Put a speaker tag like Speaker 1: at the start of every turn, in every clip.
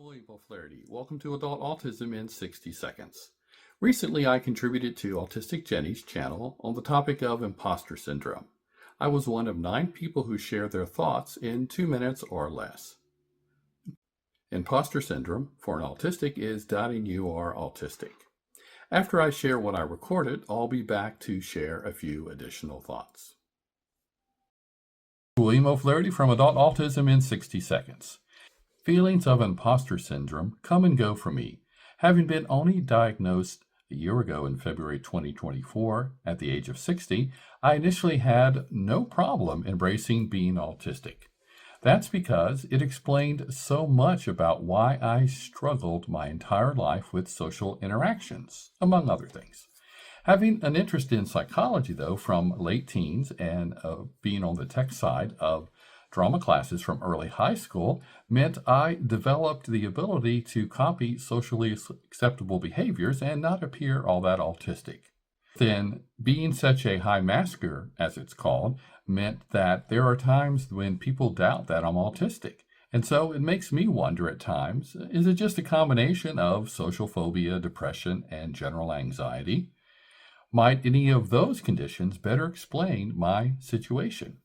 Speaker 1: William O'Flaherty. Welcome to Adult Autism in 60 Seconds. Recently, I contributed to Autistic Jenny's channel on the topic of imposter syndrome. I was one of 9 people who shared their thoughts in 2 minutes or less. Imposter syndrome for an autistic is doubting you are autistic. After I share what I recorded, I'll be back to share a few additional thoughts. William O'Flaherty from Adult Autism in 60 Seconds. Feelings of imposter syndrome come and go for me. Having been only diagnosed a year ago in February 2024 at the age of 60, I initially had no problem embracing being autistic. That's because it explained so much about why I struggled my entire life with social interactions, among other things. Having an interest in psychology, though, from late teens and being on the tech side of drama classes from early high school meant I developed the ability to copy socially acceptable behaviors and not appear all that autistic. Then, being such a high masker, as it's called, meant that there are times when people doubt that I'm autistic. And so it makes me wonder at times, is it just a combination of social phobia, depression, and general anxiety? Might any of those conditions better explain my situation?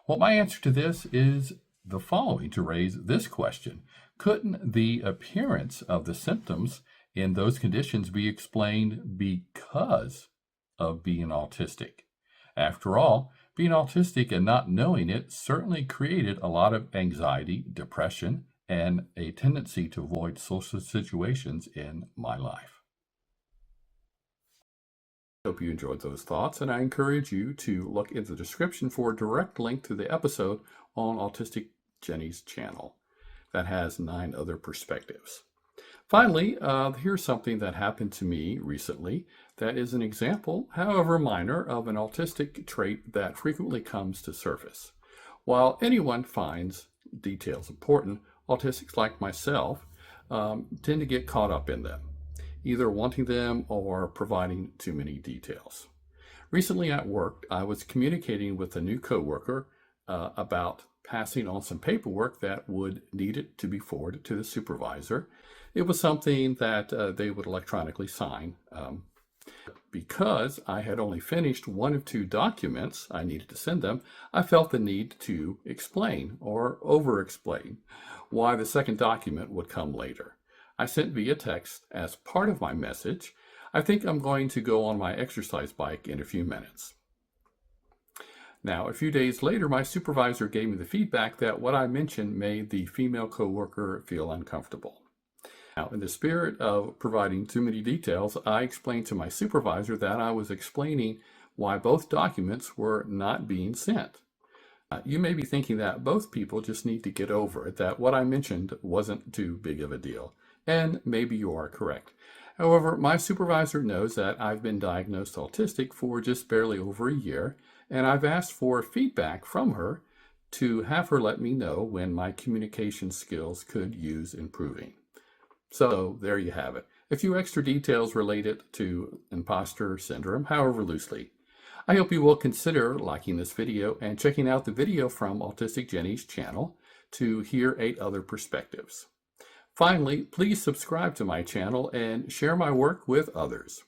Speaker 1: Well, my answer to this is the following to raise this question. Couldn't the appearance of the symptoms in those conditions be explained because of being autistic? After all, being autistic and not knowing it certainly created a lot of anxiety, depression, and a tendency to avoid social situations in my life. I hope you enjoyed those thoughts, and I encourage you to look in the description for a direct link to the episode on Autistic Jenny's channel that has 9 other perspectives. Finally, here's something that happened to me recently that is an example, however minor, of an autistic trait that frequently comes to surface. While anyone finds details important, autistics like myself tend to get caught up in them, either wanting them or providing too many details. Recently at work, I was communicating with a new coworker about passing on some paperwork that would need it to be forwarded to the supervisor. It was something that they would electronically sign. Because I had only finished 1 of 2 documents I needed to send them, I felt the need to explain or over-explain why the second document would come later. I sent via text as part of my message, I think I'm going to go on my exercise bike in a few minutes. Now, a few days later, my supervisor gave me the feedback that what I mentioned made the female coworker feel uncomfortable. Now, in the spirit of providing too many details, I explained to my supervisor that I was explaining why both documents were not being sent. You may be thinking that both people just need to get over it, that what I mentioned wasn't too big of a deal. And maybe you are correct. However, my supervisor knows that I've been diagnosed autistic for just barely over a year, and I've asked for feedback from her to have her let me know when my communication skills could use improving. So there you have it. A few extra details related to imposter syndrome, however loosely. I hope you will consider liking this video and checking out the video from Autistic Jenny's channel to hear 8 other perspectives. Finally, please subscribe to my channel and share my work with others.